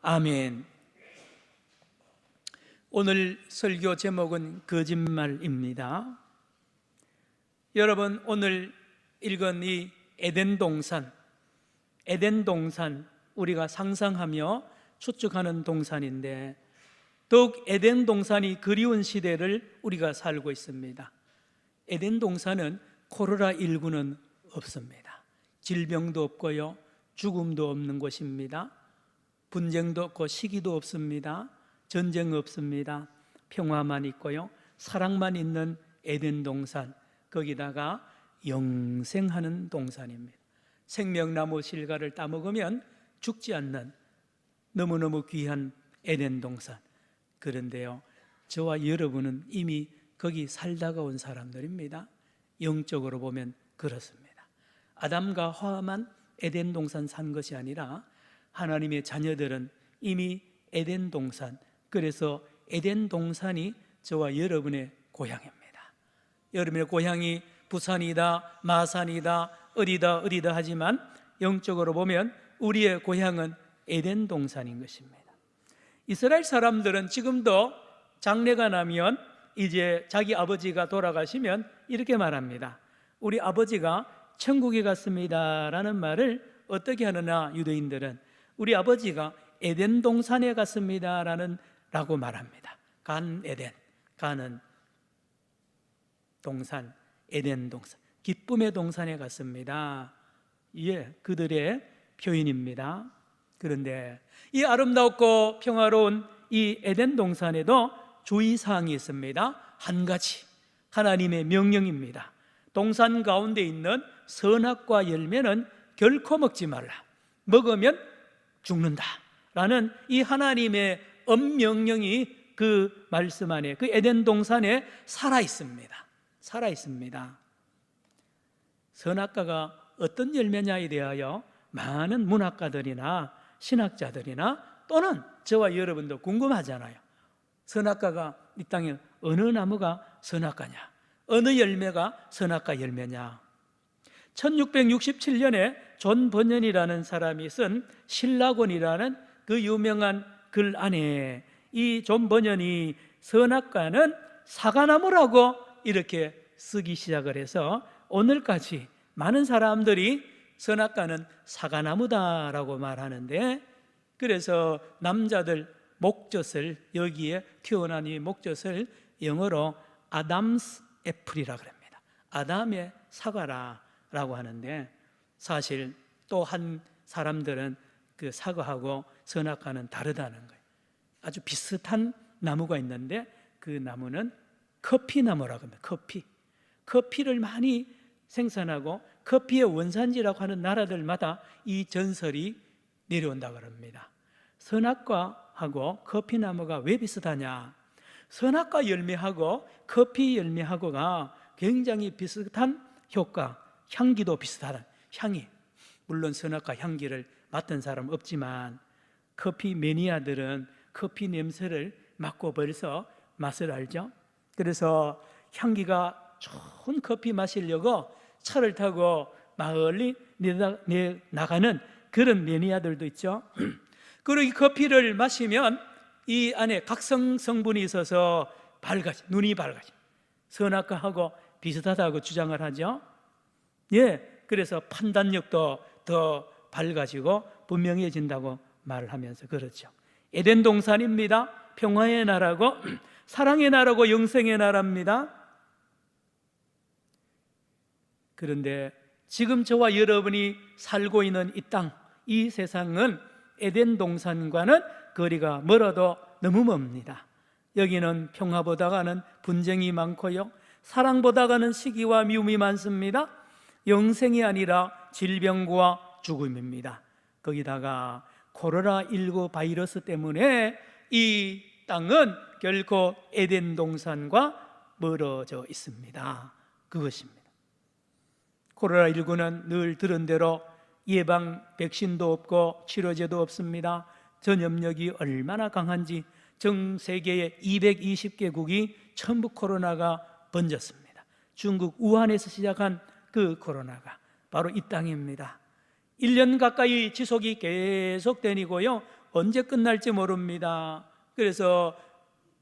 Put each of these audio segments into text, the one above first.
아멘. 오늘 설교 제목은 거짓말입니다. 여러분, 오늘 읽은 이 에덴 동산, 우리가 상상하며 추측하는 동산인데, 더욱 에덴 동산이 그리운 시대를 우리가 살고 있습니다. 에덴 동산은 코로나19는 없습니다. 질병도 없고요, 죽음도 없는 곳입니다. 분쟁도 없고 시기도 없습니다. 전쟁 없습니다. 평화만 있고요, 사랑만 있는 에덴 동산, 거기다가 영생하는 동산입니다. 생명나무 실과를 따먹으면 죽지 않는 너무너무 귀한 에덴 동산. 그런데요, 저와 여러분은 이미 거기 살다가 온 사람들입니다. 영적으로 보면 그렇습니다. 아담과 하와만 에덴 동산 산 것이 아니라 하나님의 자녀들은 이미 에덴 동산, 그래서 에덴 동산이 저와 여러분의 고향입니다. 여러분의 고향이 부산이다, 마산이다, 어디다 하지만 영적으로 보면 우리의 고향은 에덴 동산인 것입니다. 이스라엘 사람들은 지금도 장례가 나면 이제 자기 아버지가 돌아가시면 이렇게 말합니다. 우리 아버지가 천국에 갔습니다 라는 말을 어떻게 하느냐, 유대인들은 우리 아버지가 에덴 동산에 갔습니다 라고 말합니다. 간 에덴, 간은 동산, 에덴 동산, 기쁨의 동산에 갔습니다. 예, 그들의 표현입니다. 그런데 이 아름답고 평화로운 이 에덴 동산에도 주의사항이 있습니다. 한 가지, 하나님의 명령입니다. 동산 가운데 있는 선악과 열매는 결코 먹지 말라, 먹으면 죽는다 라는 이 하나님의 엄명령이 그 말씀 안에, 그 에덴 동산에 살아있습니다. 선악과가 어떤 열매냐에 대하여 많은 문학가들이나 신학자들이나 또는 저와 여러분도 궁금하잖아요. 선악과가 이 땅에 어느 나무가 선악과냐, 어느 열매가 선악과 열매냐. 1667년에 존 번연이라는 사람이 쓴 신라곤이라는 그 유명한 글 안에 이 존 번연이 선악과는 사과나무라고 이렇게 쓰기 시작을 해서 오늘까지 많은 사람들이 선악과는 사과나무다라고 말하는데, 그래서 남자들 목젖을, 여기에 튀어나온 이 목젖을 영어로 아담스 애플이라고 합니다. 아담의 사과라고 하는데, 사실 또 한 사람들은 그 사과하고 선악과는 다르다는 거예요. 아주 비슷한 나무가 있는데 그 나무는 커피나무라고 합니다. 커피를 많이 생산하고 커피의 원산지라고 하는 나라들마다 이 전설이 내려온다고 합니다. 선악과하고 커피나무가 왜 비슷하냐? 선악과 열매하고 커피 열매하고가 굉장히 비슷한 효과, 향기도 비슷하다. 향이, 물론 선악과 향기를 맡은 사람 없지만 커피 매니아들은 커피 냄새를 맡고 벌써 맛을 알죠. 그래서 향기가 좋은 커피 마시려고 차를 타고 멀리 나가는 그런 매니아들도 있죠. 그리고 이 커피를 마시면 이 안에 각성 성분이 있어서 눈이 밝아져. 선악과하고 비슷하다고 주장을 하죠. 예, 그래서 판단력도 더 밝아지고 분명해진다고 말을 하면서 그렇죠. 에덴 동산입니다. 평화의 나라고 사랑의 나라고 영생의 나라입니다. 그런데 지금 저와 여러분이 살고 있는 이 땅, 이 세상은 에덴 동산과는 거리가 멀어도 너무 멉니다. 여기는 평화보다가는 분쟁이 많고요, 사랑보다가는 시기와 미움이 많습니다. 영생이 아니라 질병과 죽음입니다. 거기다가 코로나19 바이러스 때문에 이 땅은 결코 에덴 동산과 멀어져 있습니다. 그것입니다. 코로나19는 늘 들은 대로 예방 백신도 없고 치료제도 없습니다. 전염력이 얼마나 강한지 전 세계의 220개국이 전부 코로나가 번졌습니다. 중국 우한에서 시작한 그 코로나가 바로 이 땅입니다. 1년 가까이 지속이 계속되고요, 언제 끝날지 모릅니다. 그래서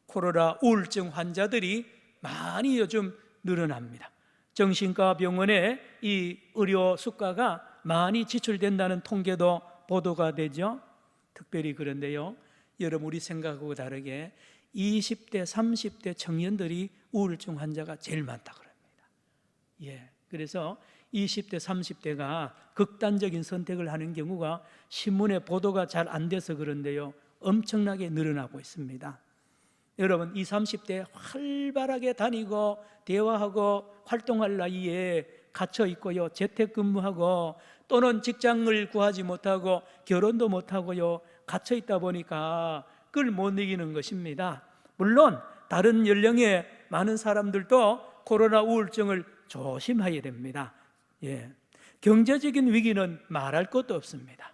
코로나 우울증 환자들이 많이 요즘 늘어납니다. 정신과 병원에 이 의료 수가가 많이 지출된다는 통계도 보도가 되죠. 특별히 그런데요, 여러분, 우리 생각하고 다르게 20대, 30대 청년들이 우울증 환자가 제일 많다 그럽니다. 예, 그래서 20대, 30대가 극단적인 선택을 하는 경우가 신문에 보도가 잘 안 돼서 그런데요, 엄청나게 늘어나고 있습니다. 여러분, 20, 30대 활발하게 다니고 대화하고 활동할 나이에 갇혀 있고요, 재택근무하고 또는 직장을 구하지 못하고 결혼도 못하고요, 갇혀 있다 보니까 그걸 못 이기는 것입니다. 물론 다른 연령의 많은 사람들도 코로나 우울증을 조심해야 됩니다. 예. 경제적인 위기는 말할 것도 없습니다.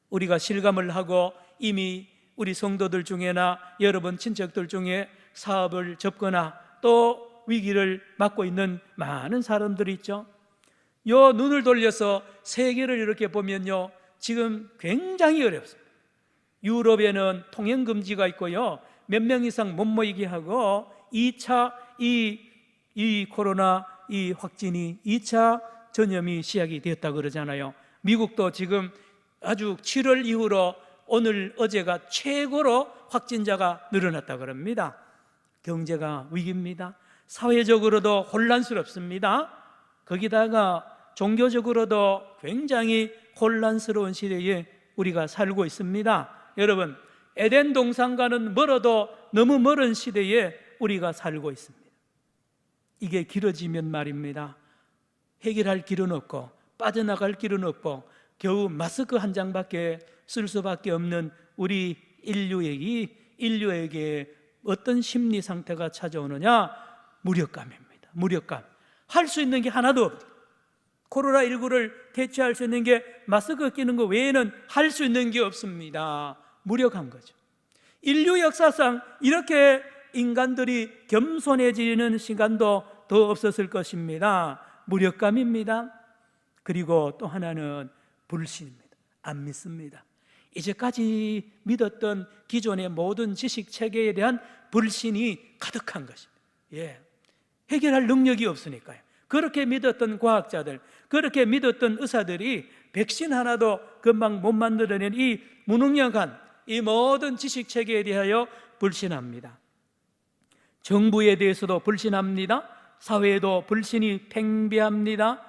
우리가 실감을 하고 이미 우리 성도들 중에나 여러분 친척들 중에 사업을 접거나 또 위기를 맞고 있는 많은 사람들이 있죠. 요 눈을 돌려서 세계를 이렇게 보면요, 지금 굉장히 어렵습니다. 유럽에는 통행 금지가 있고요, 몇 명 이상 못 모이게 하고 2차 이 코로나 이 확진이 2차 전염이 시작이 되었다 그러잖아요. 미국도 지금 아주 7월 이후로 오늘 어제가 최고로 확진자가 늘어났다 그럽니다. 경제가 위기입니다. 사회적으로도 혼란스럽습니다. 거기다가 종교적으로도 굉장히 혼란스러운 시대에 우리가 살고 있습니다. 여러분, 에덴 동산과는 멀어도 너무 멀은 시대에 우리가 살고 있습니다. 이게 길어지면 말입니다, 해결할 길은 없고 빠져나갈 길은 없고 겨우 마스크 한 장밖에 쓸 수밖에 없는 우리 인류에게 어떤 심리 상태가 찾아오느냐? 무력감입니다. 무력감. 할 수 있는 게 하나도 없다. 코로나19를 대체할 수 있는 게 마스크 끼는 거 외에는 할 수 있는 게 없습니다. 무력한 거죠. 인류 역사상 이렇게 인간들이 겸손해지는 시간도 더 없었을 것입니다. 무력감입니다. 그리고 또 하나는 불신입니다. 안 믿습니다. 이제까지 믿었던 기존의 모든 지식 체계에 대한 불신이 가득한 것입니다. 예. 해결할 능력이 없으니까요. 그렇게 믿었던 과학자들, 그렇게 믿었던 의사들이 백신 하나도 금방 못 만들어낸 이 무능력한 이 모든 지식 체계에 대하여 불신합니다. 정부에 대해서도 불신합니다. 사회에도 불신이 팽배합니다.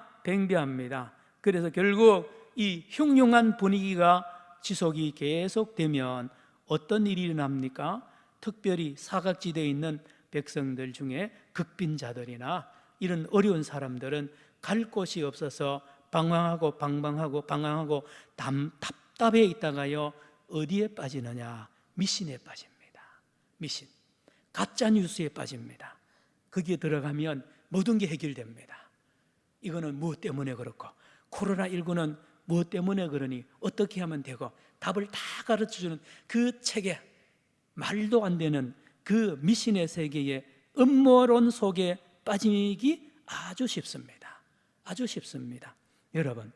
그래서 결국 이 흉흉한 분위기가 지속이 계속되면 어떤 일이 일어납니까? 특별히 사각지대에 있는 백성들 중에 극빈자들이나 이런 어려운 사람들은 갈 곳이 없어서 방황하고 답답해 있다가요, 어디에 빠지느냐? 미신에 빠집니다. 미신, 가짜 뉴스에 빠집니다. 거기에 들어가면 모든 게 해결됩니다. 이거는 무엇 때문에 그렇고, 코로나19는 무엇 때문에 그러니, 어떻게 하면 되고, 답을 다 가르쳐주는 그 체계, 말도 안 되는 그 미신의 세계에, 음모론 속에 빠지기 아주 쉽습니다. 아주 쉽습니다. 여러분,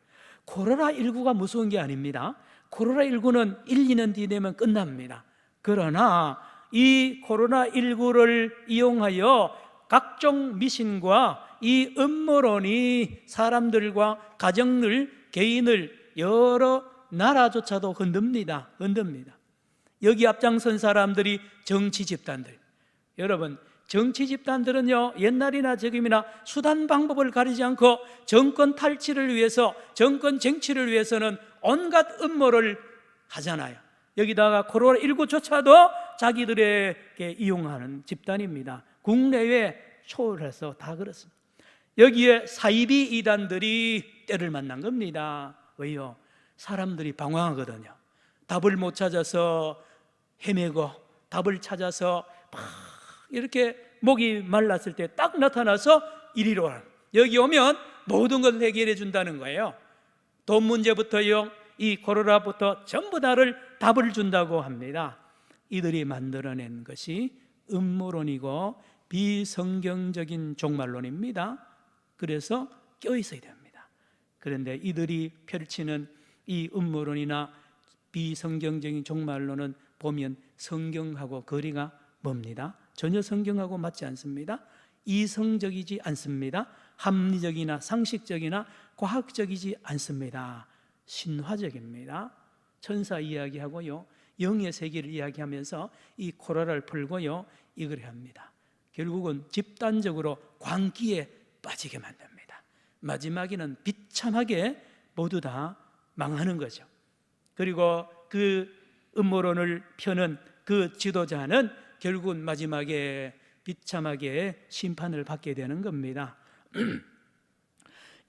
코로나19가 무서운 게 아닙니다. 코로나19는 1, 2년 뒤 되면 끝납니다. 그러나 이 코로나19를 이용하여 각종 미신과 이 음모론이 사람들과 가정을, 개인을, 여러 나라조차도 흔듭니다. 여기 앞장선 사람들이 정치 집단들. 여러분, 정치 집단들은요, 옛날이나 지금이나 수단 방법을 가리지 않고 정권 탈취를 위해서, 정권 쟁취를 위해서는 온갖 음모를 하잖아요. 여기다가 코로나19조차도 자기들에게 이용하는 집단입니다. 국내외 초월해서 다 그렇습니다. 여기에 사이비 이단들이 때를 만난 겁니다. 왜요? 사람들이 방황하거든요. 답을 못 찾아서 헤매고, 답을 찾아서 막 이렇게 목이 말랐을 때 딱 나타나서 이리로 와요. 여기 오면 모든 걸 해결해 준다는 거예요. 돈 문제부터요, 이 코로나부터 전부 다를 답을 준다고 합니다. 이들이 만들어낸 것이 음모론이고 비성경적인 종말론입니다. 그래서 껴있어야 됩니다. 그런데 이들이 펼치는 이 음모론이나 비성경적인 종말론은 보면 성경하고 거리가 멉니다. 전혀 성경하고 맞지 않습니다. 이성적이지 않습니다. 합리적이나 상식적이나 과학적이지 않습니다. 신화적입니다. 천사 이야기하고요, 영의 세계를 이야기하면서 이 코라를 풀고요, 이걸 합니다. 결국은 집단적으로 광기에 빠지게 만듭니다. 마지막에는 비참하게 모두 다 망하는 거죠. 그리고 그 음모론을 펴는 그 지도자는 결국은 마지막에 비참하게 심판을 받게 되는 겁니다.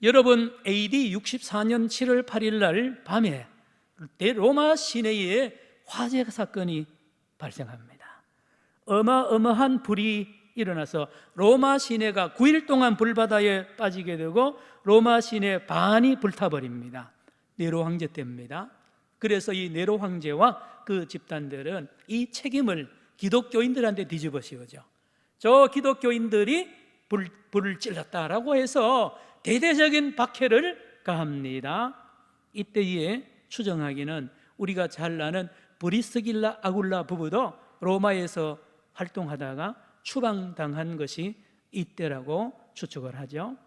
여러분, AD 64년 7월 8일 날 밤에 대로마 시내에 화재 사건이 발생합니다. 어마어마한 불이 일어나서 로마 시내가 9일 동안 불바다에 빠지게 되고 로마 시내 반이 불타버립니다. 네로 황제 때입니다. 그래서 이 네로 황제와 그 집단들은 이 책임을 기독교인들한테 뒤집어 씌우죠. 저 기독교인들이 불을 찔렀다라고 해서 대대적인 박해를 가합니다. 이때에 추정하기는 우리가 잘 아는 브리스길라 아굴라 부부도 로마에서 활동하다가 추방당한 것이 이때라고 추측을 하죠.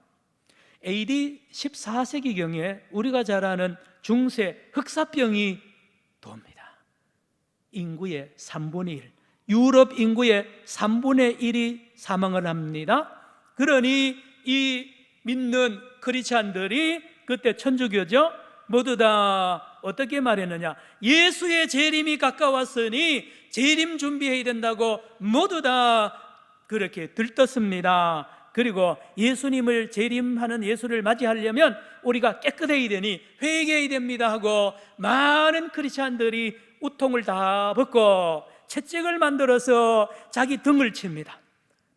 AD 14세기경에 우리가 잘 아는 중세 흑사병이 돕니다. 인구의 3분의 1, 유럽 인구의 3분의 1이 사망을 합니다. 그러니 이 믿는 크리스찬들이 그때 천주교죠, 모두 다 어떻게 말했느냐, 예수의 재림이 가까웠으니 재림 준비해야 된다고 모두 다 그렇게 들떴습니다. 그리고 예수님을 재림하는 예수를 맞이하려면 우리가 깨끗해야 되니 회개해야 됩니다 하고 많은 크리스찬들이 우통을 다 벗고 채찍을 만들어서 자기 등을 칩니다.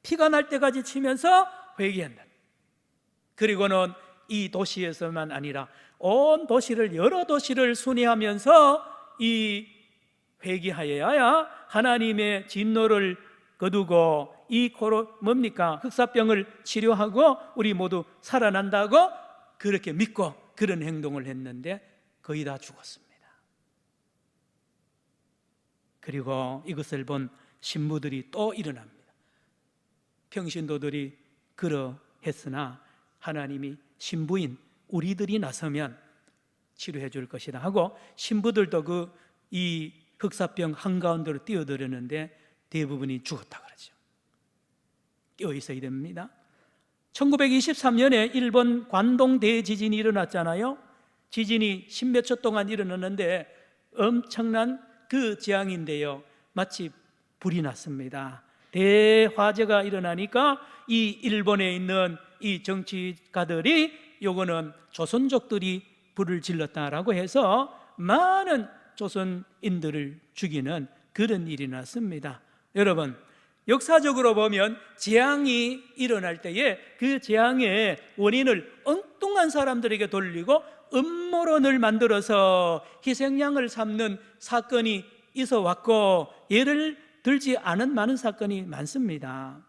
피가 날 때까지 치면서 회개한다. 그리고는 이 도시에서만 아니라 온 도시를, 여러 도시를 순회하면서 이 회개하여야 하나님의 진노를 거두고 이 뭡니까? 흑사병을 치료하고 우리 모두 살아난다고 그렇게 믿고 그런 행동을 했는데 거의 다 죽었습니다. 그리고 이것을 본 신부들이 또 일어납니다. 평신도들이 그러했으나 하나님이 신부인 우리들이 나서면 치료해 줄 것이다 하고 신부들도 이 흑사병 한가운데로 뛰어들었는데 대부분이 죽었다 그러죠. 깨어 있어야 됩니다. 1923년에 일본 관동 대지진이 일어났잖아요. 지진이 십몇 초 동안 일어났는데 엄청난 그 재앙인데요, 마치 불이 났습니다. 대화재가 일어나니까 이 일본에 있는 이 정치가들이 요거는 조선족들이 불을 질렀다라고 해서 많은 조선인들을 죽이는 그런 일이 났습니다. 여러분, 역사적으로 보면 재앙이 일어날 때에 그 재앙의 원인을 엉뚱한 사람들에게 돌리고 음모론을 만들어서 희생양을 삼는 사건이 있어 왔고 예를 들지 않은 많은 사건이 많습니다.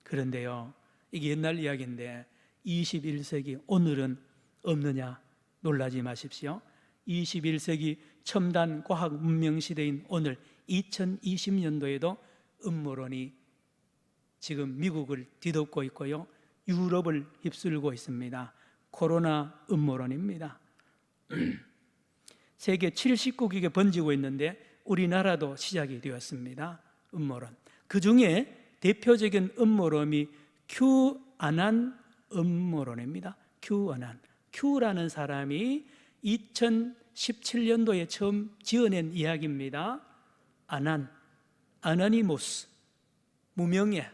그런데요, 이게 옛날 이야기인데 21세기 오늘은 없느냐 놀라지 마십시오. 21세기 첨단 과학 문명 시대인 오늘 2020년도에도 음모론이 지금 미국을 뒤덮고 있고요, 유럽을 휩쓸고 있습니다. 코로나 음모론입니다. 세계 70국에게 번지고 있는데 우리나라도 시작이 되었습니다. 음모론. 그 중에 대표적인 음모론이 큐아난 음모론입니다. 큐아난. 큐라는 사람이 2017년도에 처음 지어낸 이야기입니다. 아나니모스, 무명의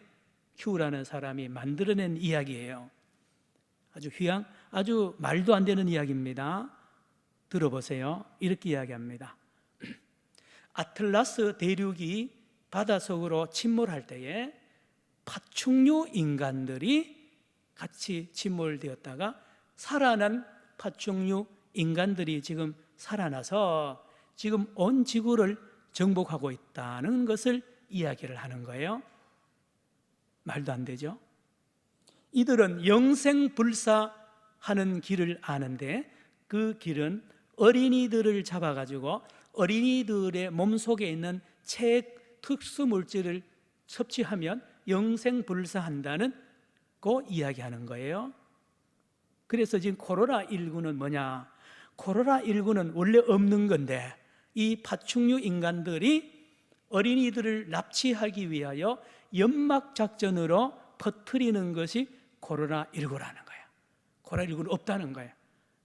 큐라는 사람이 만들어낸 이야기예요. 아주 말도 안 되는 이야기입니다. 들어보세요. 이렇게 이야기합니다. 아틀라스 대륙이 바닷속으로 침몰할 때에 파충류 인간들이 같이 침몰되었다가 살아난 파충류 인간들이 지금 살아나서 지금 온 지구를 정복하고 있다는 것을 이야기를 하는 거예요. 말도 안 되죠? 이들은 영생불사하는 길을 아는데 그 길은 어린이들을 잡아가지고 어린이들의 몸속에 있는 특수 물질을 섭취하면 영생불사한다는 거 이야기하는 거예요. 그래서 지금 코로나19는 뭐냐? 코로나19는 원래 없는 건데 이 파충류 인간들이 어린이들을 납치하기 위하여 연막작전으로 퍼뜨리는 것이 코로나19라는 거예요. 코로나19는 없다는 거예요.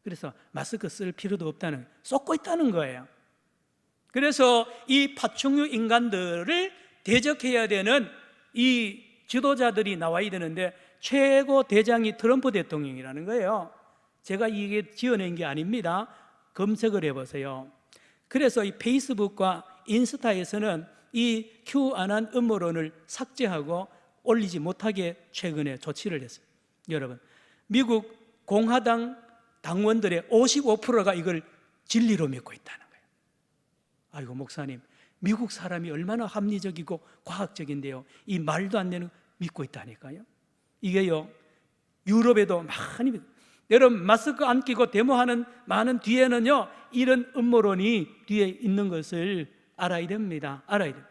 그래서 마스크 쓸 필요도 없다는 거예요. 쏟고 있다는 거예요. 그래서 이 파충류 인간들을 대적해야 되는 이 지도자들이 나와야 되는데 최고 대장이 트럼프 대통령이라는 거예요. 제가 이게 지어낸 게 아닙니다. 검색을 해보세요. 그래서 이 페이스북과 인스타에서는 이 큐안한 음모론을 삭제하고 올리지 못하게 최근에 조치를 했어요. 여러분, 미국 공화당 당원들의 55%가 이걸 진리로 믿고 있다는 거예요. 아이고 목사님, 미국 사람이 얼마나 합리적이고 과학적인데요, 이 말도 안 되는 믿고 있다니까요. 이게요, 유럽에도 많이 믿고, 여러분 마스크 안 끼고 데모하는 많은 뒤에는요 이런 음모론이 뒤에 있는 것을 알아야 됩니다. 알아야 돼요.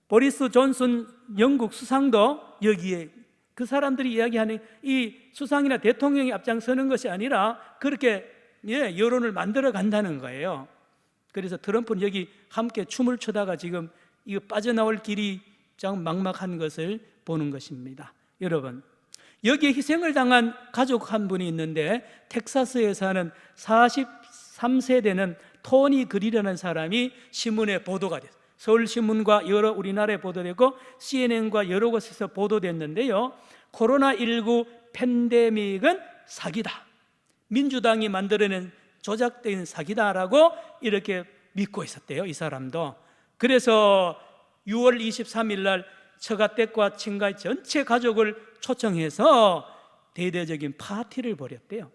보리스 존슨 영국 수상도 여기에 그 사람들이 이야기하는 이 수상이나 대통령이 앞장서는 것이 아니라 그렇게 여론을 만들어 간다는 거예요. 그래서 트럼프는 여기 함께 춤을 추다가 지금 이거 빠져나올 길이 참 막막한 것을 보는 것입니다. 여러분, 여기에 희생을 당한 가족 한 분이 있는데 텍사스에 사는 43세 되는 토니 그리라는 사람이 신문에 보도가 됐어요. 서울신문과 여러 우리나라에 보도되고 CNN과 여러 곳에서 보도됐는데요, 코로나19 팬데믹은 사기다, 민주당이 만들어낸 조작된 사기다라고 이렇게 믿고 있었대요, 이 사람도. 그래서 6월 23일 날 처가댁과 친가의 전체 가족을 초청해서 대대적인 파티를 벌였대요.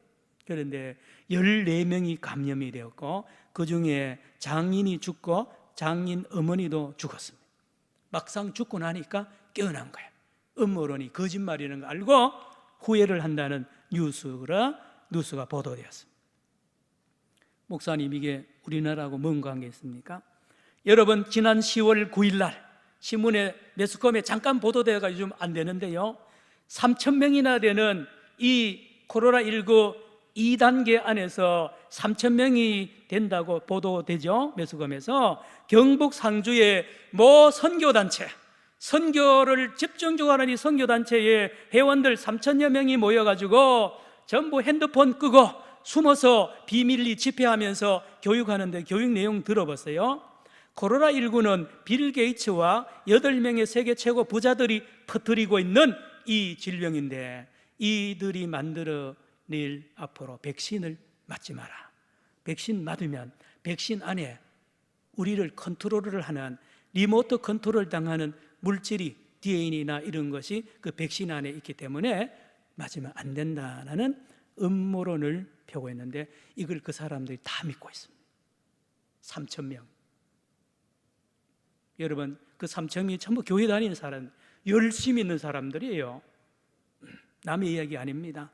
그런데 14명이 감염이 되었고 그 중에 장인이 죽고 장인 어머니도 죽었습니다. 막상 죽고 나니까 깨어난 거예요. 음모론이 거짓말이라는 걸 알고 후회를 한다는 뉴스가 보도되었습니다. 목사님, 이게 우리나라하고 뭔 관계 있습니까? 여러분, 지난 10월 9일 날 신문에 매스컴에 잠깐 보도되어가 요즘 안 되는데요, 3,000명이나 되는 이 코로나19 2단계 안에서 3,000명이 된다고 보도되죠. 매스컴에서 경북 상주의 모 선교단체, 선교를 집중적으로 하는 이 선교단체의 회원들 3,000여 명이 모여가지고 전부 핸드폰 끄고 숨어서 비밀리 집회하면서 교육하는데 교육 내용 들어보세요. 코로나19는 빌 게이츠와 8명의 세계 최고 부자들이 퍼뜨리고 있는 이 질병인데 이들이 만들어낼 앞으로 백신을 맞지 마라. 백신 맞으면 백신 안에 우리를 컨트롤을 하는 리모트 컨트롤 당하는 물질이 DNA나 이런 것이 그 백신 안에 있기 때문에 맞으면 안 된다는 음모론을 펴고 있는데 이걸 그 사람들이 다 믿고 있습니다. 3,000명. 여러분, 그 3,000명이 전부 교회 다니는 사람, 열심히 있는 사람들이에요. 남의 이야기 아닙니다.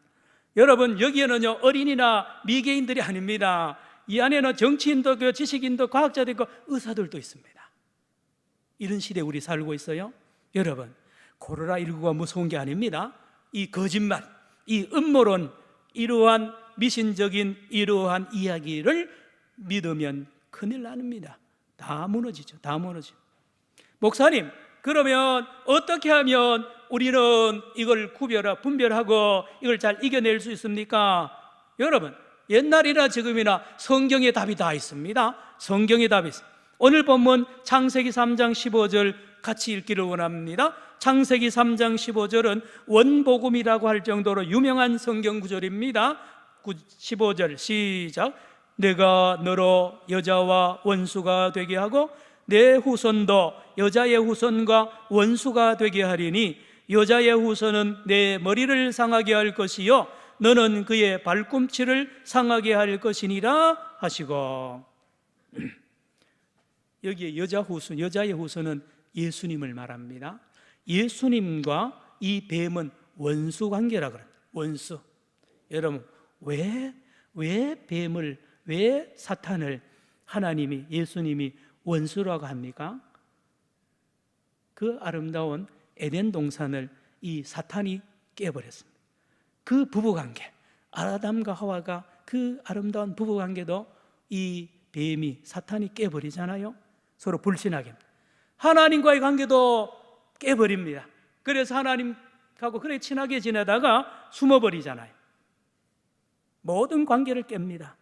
여러분, 여기에는요 어린이나 미개인들이 아닙니다. 이 안에는 정치인도 지식인도 과학자도 있고 의사들도 있습니다. 이런 시대에 우리 살고 있어요. 여러분, 코로나19가 무서운 게 아닙니다. 이 거짓말, 이 음모론, 이러한 미신적인 이러한 이야기를 믿으면 큰일 납니다. 다 무너지죠. 다 무너지죠. 목사님, 그러면 어떻게 하면 우리는 이걸 분별하고 이걸 잘 이겨낼 수 있습니까? 여러분, 옛날이나 지금이나 성경에 답이 다 있습니다. 성경에 답이 있습니다. 오늘 본문 창세기 3장 15절 같이 읽기를 원합니다. 창세기 3장 15절은 원복음이라고 할 정도로 유명한 성경 구절입니다. 15절 시작. 내가 너로 여자와 원수가 되게 하고 내 후손도 여자의 후손과 원수가 되게 하리니 여자의 후손은 내 머리를 상하게 할 것이요 너는 그의 발꿈치를 상하게 할 것이니라 하시고, 여기에 여자의 후손은 예수님을 말합니다. 예수님과 이 뱀은 원수 관계라 그럽니다. 원수. 여러분, 왜 뱀을 왜 사탄을 하나님이, 예수님이 원수라고 합니까? 그 아름다운 에덴 동산을 이 사탄이 깨버렸습니다. 그 부부관계, 아담과 하와가 그 아름다운 부부관계도 이 뱀이, 사탄이 깨버리잖아요. 서로 불신하게. 하나님과의 관계도 깨버립니다. 그래서 하나님하고 그래 친하게 지내다가 숨어버리잖아요. 모든 관계를 깹니다.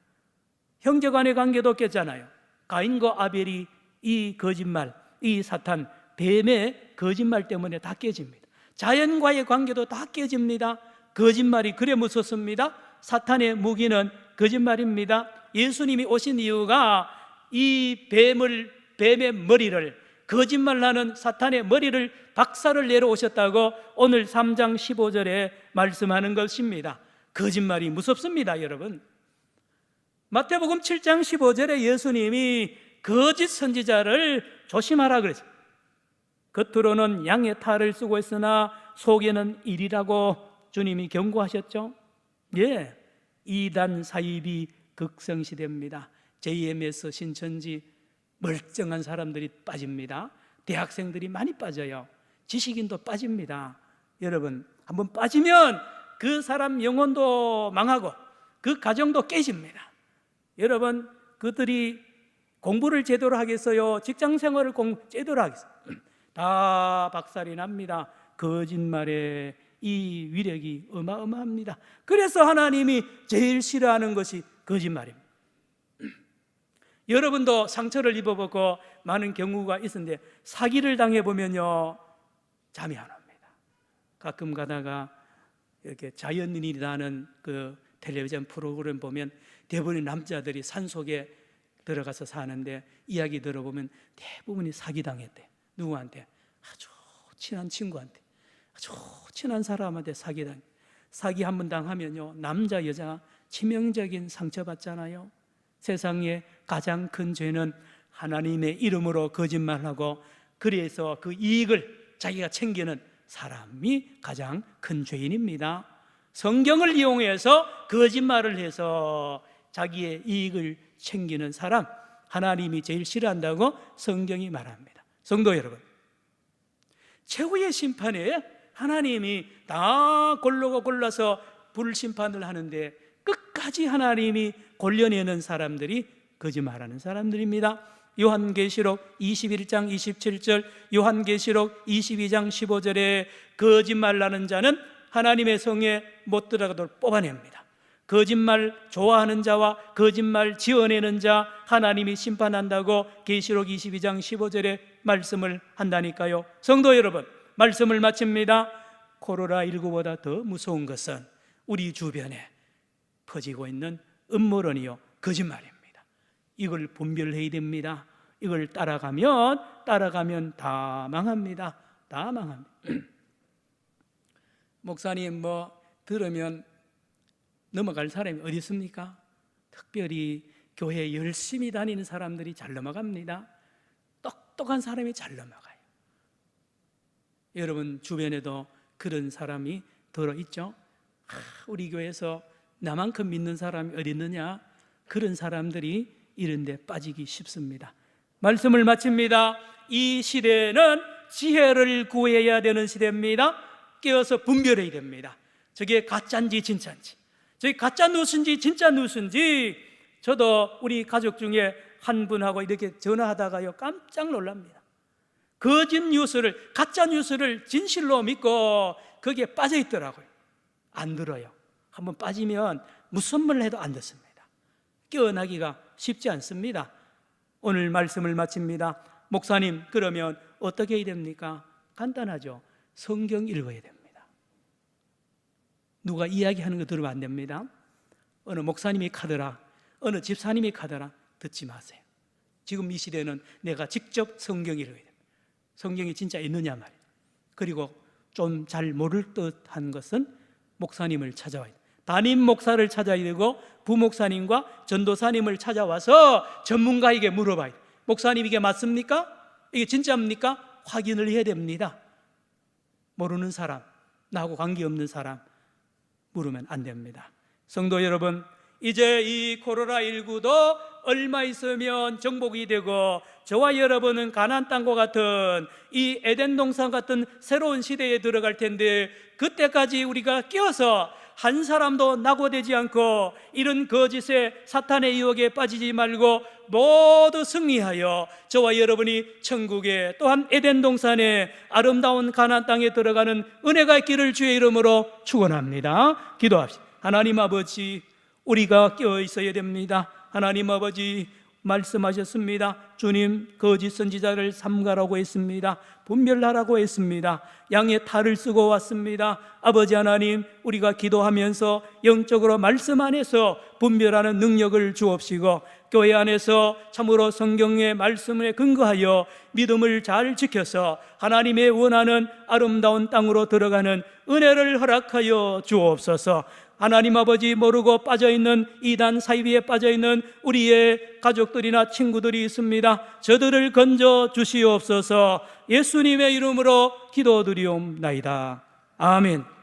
형제간의 관계도 깼잖아요. 가인과 아벨이 이 거짓말, 이 사탄, 뱀의 거짓말 때문에 다 깨집니다. 자연과의 관계도 다 깨집니다. 거짓말이 그래 무섭습니다. 사탄의 무기는 거짓말입니다. 예수님이 오신 이유가 이 뱀의 머리를, 거짓말하는 사탄의 머리를 박살을 내러 오셨다고 오늘 3장 15절에 말씀하는 것입니다. 거짓말이 무섭습니다, 여러분. 마태복음 7장 15절에 예수님이 거짓 선지자를 조심하라 그랬어요. 겉으로는 양의 탈을 쓰고 있으나 속에는 일이라고 주님이 경고하셨죠. 예, 이단 사입이 극성시대입니다. JMS 신천지 멀쩡한 사람들이 빠집니다. 대학생들이 많이 빠져요. 지식인도 빠집니다. 여러분, 한번 빠지면 그 사람 영혼도 망하고 그 가정도 깨집니다. 여러분, 그들이 공부를 제대로 하겠어요? 직장생활을 제대로 하겠어요? 다 박살이 납니다. 거짓말의 이 위력이 어마어마합니다. 그래서 하나님이 제일 싫어하는 것이 거짓말입니다. 여러분도 상처를 입어보고 많은 경우가 있었는데 사기를 당해보면요, 잠이 안 옵니다. 가끔 가다가 이렇게 자연인이라는 그 텔레비전 프로그램 보면 대부분의 남자들이 산속에 들어가서 사는데 이야기 들어보면 대부분이 사기당했대. 누구한테? 아주 친한 친구한테, 아주 친한 사람한테 사기 한 번 당하면요, 남자 여자 치명적인 상처받잖아요. 세상에 가장 큰 죄는 하나님의 이름으로 거짓말하고 그래서 그 이익을 자기가 챙기는 사람이 가장 큰 죄인입니다. 성경을 이용해서 거짓말을 해서 자기의 이익을 챙기는 사람, 하나님이 제일 싫어한다고 성경이 말합니다. 성도 여러분, 최후의 심판에 하나님이 다 골라서 불심판을 하는데 끝까지 하나님이 골려내는 사람들이 거짓말하는 사람들입니다. 요한계시록 21장 27절, 요한계시록 22장 15절에 거짓말하는 자는 하나님의 성에 못 들어가도록 뽑아냅니다. 거짓말 좋아하는 자와 거짓말 지어내는 자 하나님이 심판한다고 계시록 22장 15절에 말씀을 한다니까요. 성도 여러분, 말씀을 마칩니다. 코로나19보다 더 무서운 것은 우리 주변에 퍼지고 있는 음모론이요, 거짓말입니다. 이걸 분별해야 됩니다. 이걸 따라가면 다 망합니다. 다 망합니다. 목사님 들으면 넘어갈 사람이 어디 있습니까? 특별히 교회 열심히 다니는 사람들이 잘 넘어갑니다. 똑똑한 사람이 잘 넘어가요. 여러분 주변에도 그런 사람이 들어있죠? 우리 교회에서 나만큼 믿는 사람이 어디 있느냐? 그런 사람들이 이런 데 빠지기 쉽습니다. 말씀을 마칩니다. 이 시대는 지혜를 구해야 되는 시대입니다. 깨어서 분별해야 됩니다. 저게 가짜인지 진짜인지, 저게 가짜 뉴스인지 진짜 뉴스인지. 저도 우리 가족 중에 한 분하고 이렇게 전화하다가요, 깜짝 놀랍니다. 거짓 뉴스를, 가짜 뉴스를 진실로 믿고 거기에 빠져 있더라고요. 안 들어요. 한번 빠지면 무슨 말을 해도 안 듣습니다. 깨어나기가 쉽지 않습니다. 오늘 말씀을 마칩니다. 목사님, 그러면 어떻게 해야 됩니까? 간단하죠. 성경 읽어야 됩니다. 누가 이야기하는 거 들으면 안 됩니다. 어느 목사님이 카더라, 어느 집사님이 카더라 듣지 마세요. 지금 이 시대는 내가 직접 성경 읽어야 됩니다. 성경이 진짜 있느냐 말이에요. 그리고 좀 잘 모를 듯한 것은 목사님을 찾아와야 돼요. 담임 목사를 찾아야 되고 부목사님과 전도사님을 찾아와서 전문가에게 물어봐야 돼요. 목사님, 이게 맞습니까? 이게 진짜입니까? 확인을 해야 됩니다. 모르는 사람, 나하고 관계없는 사람 물으면 안 됩니다. 성도 여러분, 이제 이 코로나19도 얼마 있으면 정복이 되고 저와 여러분은 가나안 땅과 같은 이 에덴 동산 같은 새로운 시대에 들어갈 텐데, 그때까지 우리가 끼어서 한 사람도 낙오되지 않고 이런 거짓의 사탄의 유혹에 빠지지 말고 모두 승리하여 저와 여러분이 천국에, 또한 에덴 동산의 아름다운 가나안 땅에 들어가는 은혜가 있기를 주의 이름으로 축원합니다. 기도합시다. 하나님 아버지, 우리가 끼어 있어야 됩니다. 하나님 아버지, 말씀하셨습니다. 주님, 거짓 선지자를 삼가라고 했습니다. 분별하라고 했습니다. 양의 탈을 쓰고 왔습니다. 아버지 하나님, 우리가 기도하면서 영적으로 말씀 안에서 분별하는 능력을 주옵시고, 교회 안에서 참으로 성경의 말씀에 근거하여 믿음을 잘 지켜서 하나님의 원하는 아름다운 땅으로 들어가는 은혜를 허락하여 주옵소서. 하나님 아버지, 모르고 빠져있는 이단 사이비에 빠져있는 우리의 가족들이나 친구들이 있습니다. 저들을 건져 주시옵소서. 예수님의 이름으로 기도드리옵나이다. 아멘.